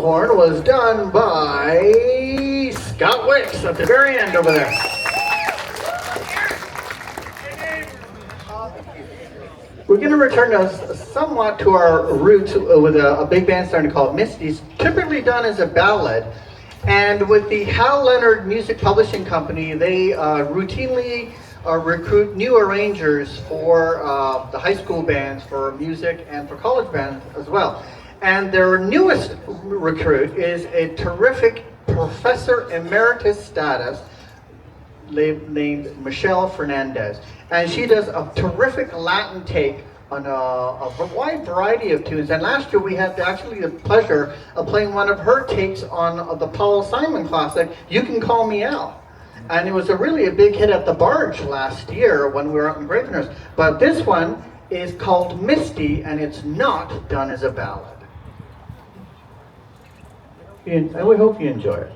flugelhorn was done by Scott Wicks at the very end over there. We're going to return us somewhat to our roots with a big band starting called Misty's, typically done as a ballad. And with the Hal Leonard Music Publishing Company, they routinely recruit new arrangers for the high school bands, for music, and for college bands as well. And their newest recruit is a terrific professor emeritus status named Michelle Fernandez. And she does a terrific Latin take on a wide variety of tunes. And last year we had actually the pleasure of playing one of her takes on the Paul Simon classic, You Can Call Me Al. And it was really a big hit at the Barge last year when we were out in Gravenhurst. But this one is called Misty, and it's not done as a ballad. And we hope you enjoy it.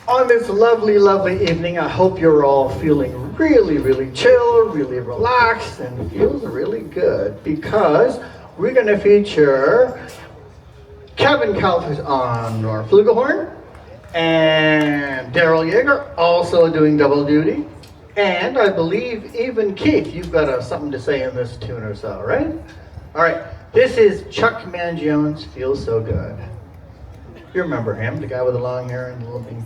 On this lovely, lovely evening, I hope you're all feeling really, really chill, really relaxed, and feels really good because we're going to feature Kevin Calthus on our flugelhorn, And Daryl Yeager also doing double duty. And I believe even Keith, you've got something to say in this tune or so, right? All right, this is Chuck Mangione's Feels So Good. You remember him, the guy with the long hair and the little thing.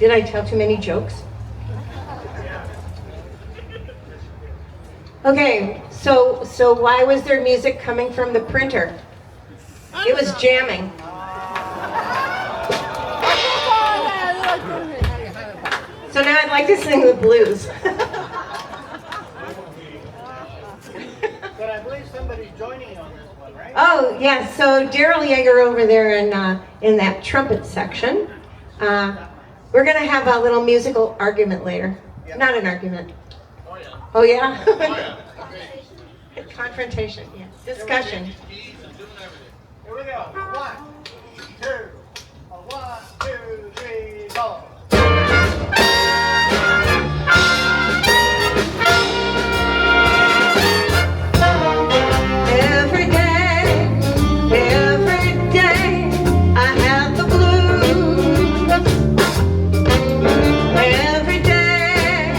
Did I tell too many jokes? Okay, so why was there music coming from the printer? It was jamming. So now I'd like to sing the blues. But I believe somebody's joining you on this one, right? Oh, yes, so Daryl Yeager over there in that trumpet section. We're going to have a little musical argument later. Yep. Not an argument. Oh yeah. Oh, yeah? Oh yeah. Okay. Confrontation, yes. Discussion. Here we go. 1, 2. 1, 2, 3, go. Every day, I have the blues. Every day,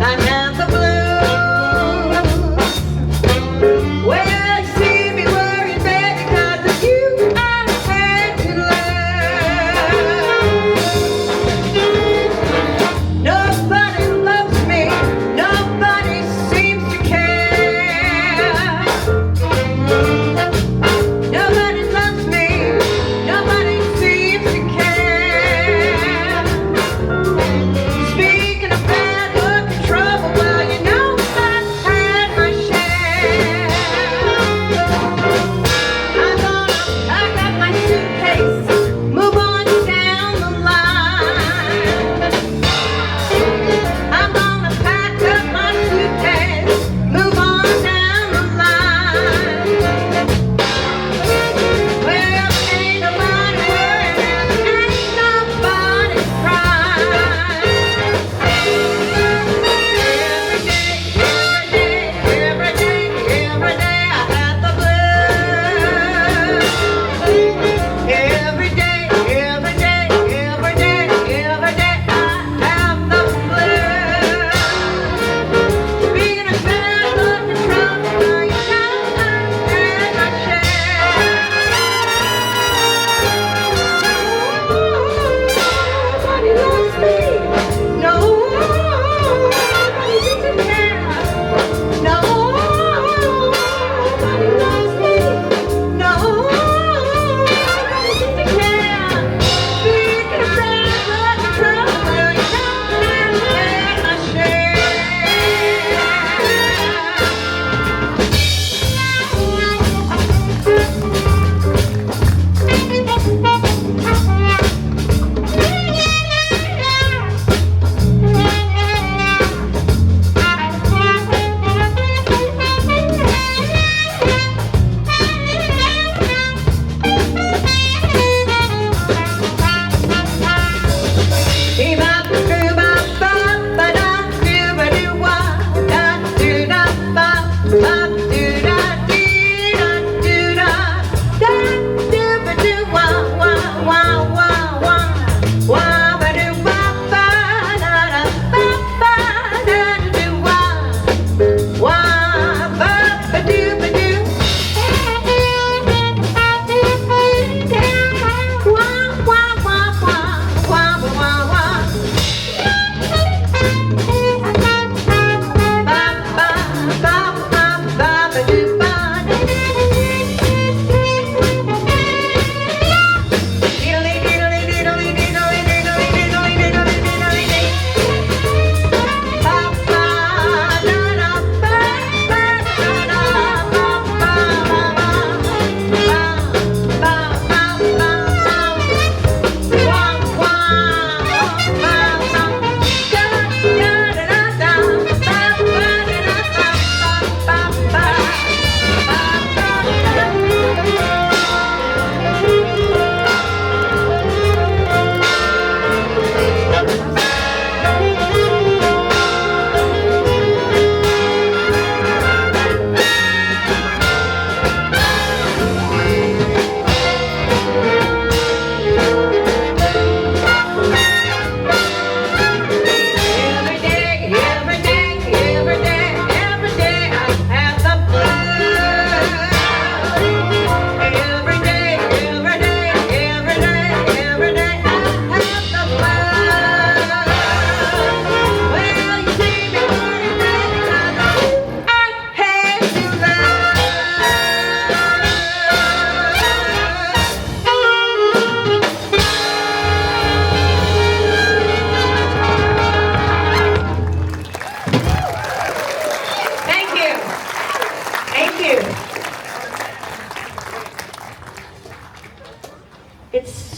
I have the blues. Well, you see me worried, baby, 'cause of you I had to learn.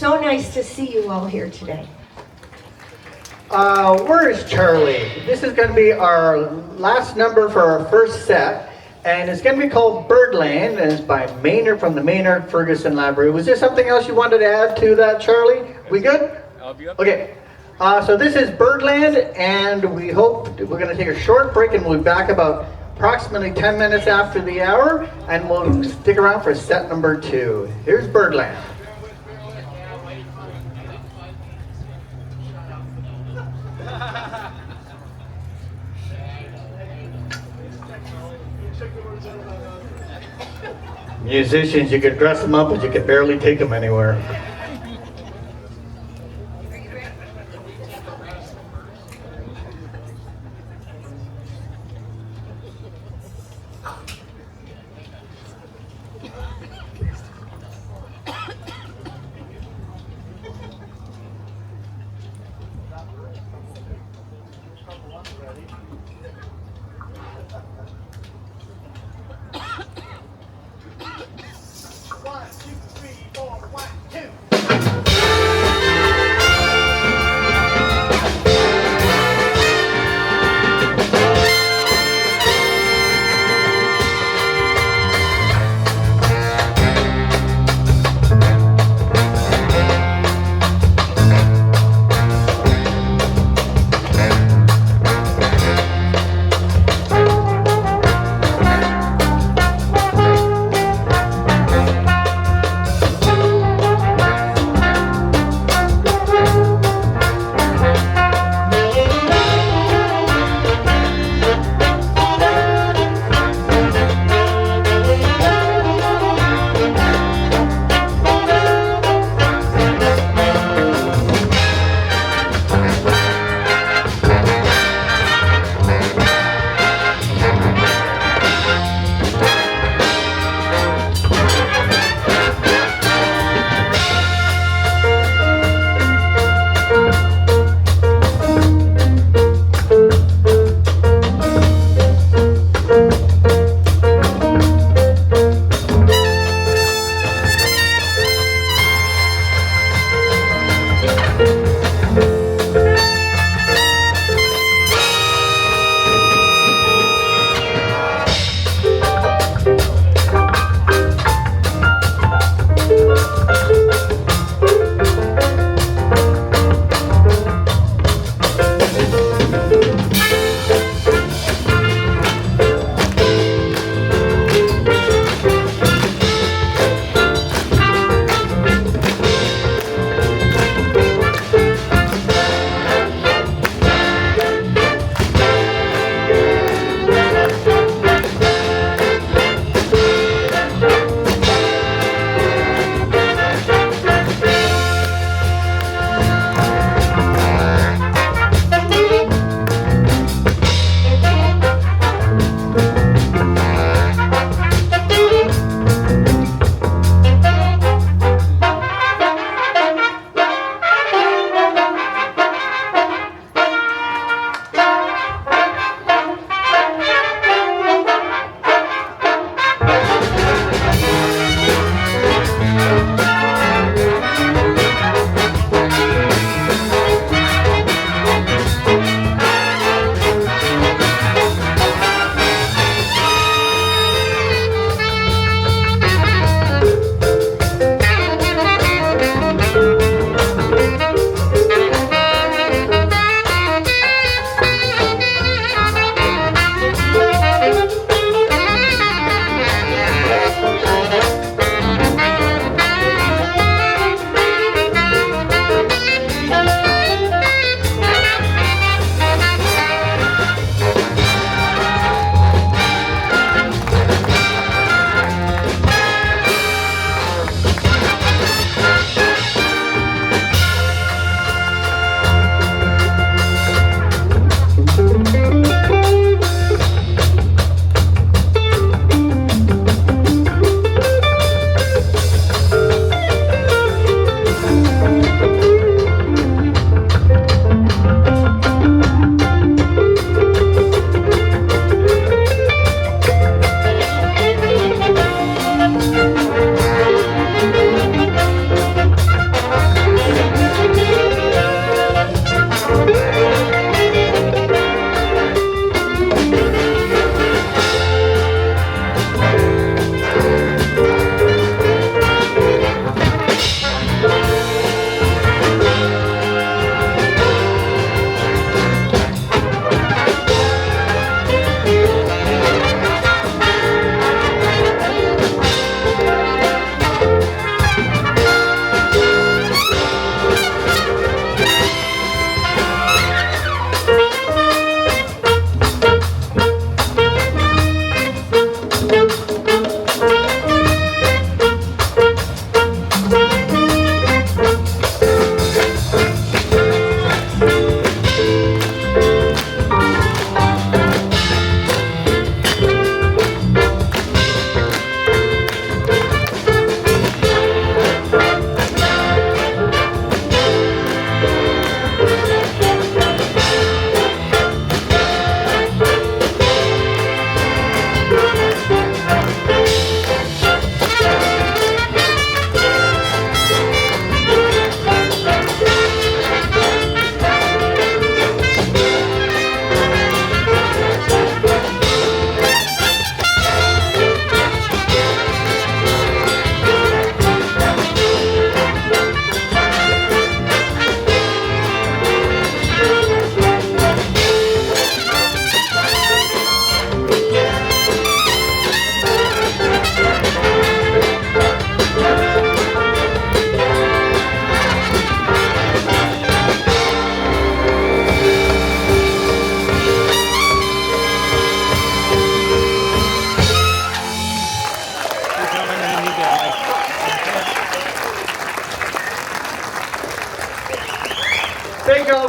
so nice to see you all here today. Where is Charlie? This is going to be our last number for our first set, and it's going to be called Birdland, and it's by Maynard from the Maynard Ferguson Library. Was there something else you wanted to add to that, Charlie? We good? I'll be up. Okay. So this is Birdland, and we hope we're going to take a short break, and we'll be back about approximately 10 minutes after the hour, and we'll stick around for set number 2. Here's Birdland. Musicians, you could dress them up, but you could barely take them anywhere.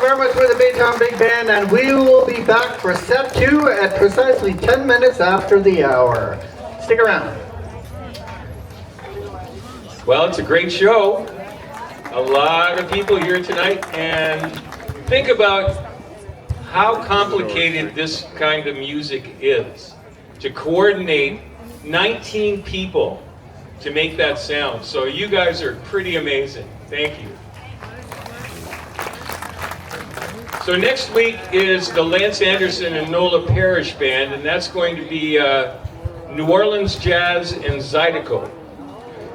very much for the Baytowne Big Band, and we will be back for set 2 at precisely 10 minutes after the hour. Stick around. Well, it's a great show. A lot of people here tonight, and think about how complicated this kind of music is. To coordinate 19 people to make that sound. So you guys are pretty amazing. Thank you. So next week is the Lance Anderson and Nola Parrish Band, and that's going to be New Orleans Jazz and Zydeco.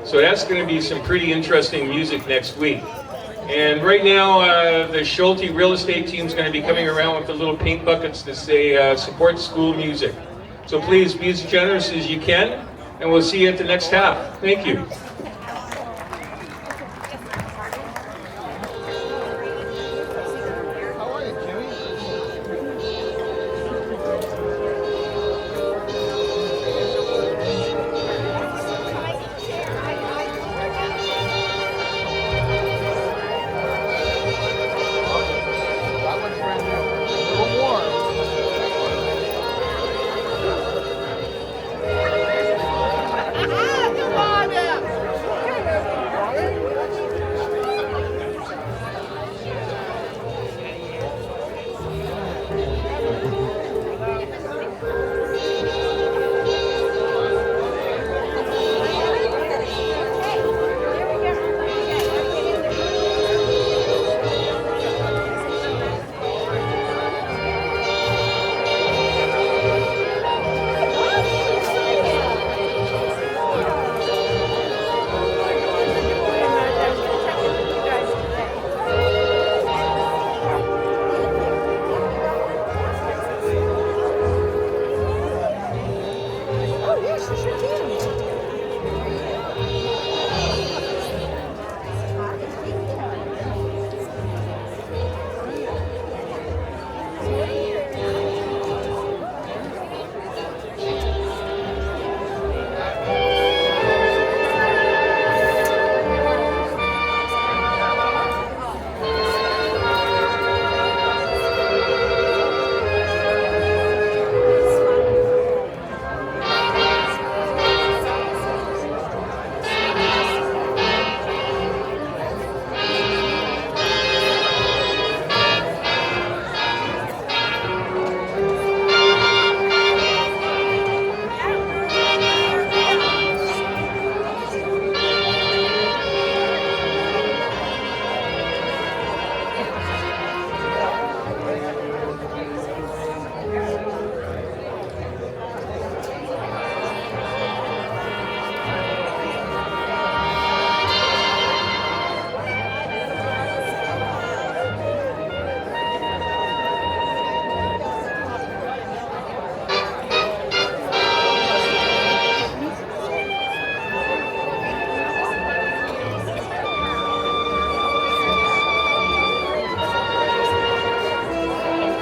So that's going to be some pretty interesting music next week. And right now, the Schulte real estate team is going to be coming around with the little paint buckets to say support school music. So please be as generous as you can, and we'll see you at the next half. Thank you.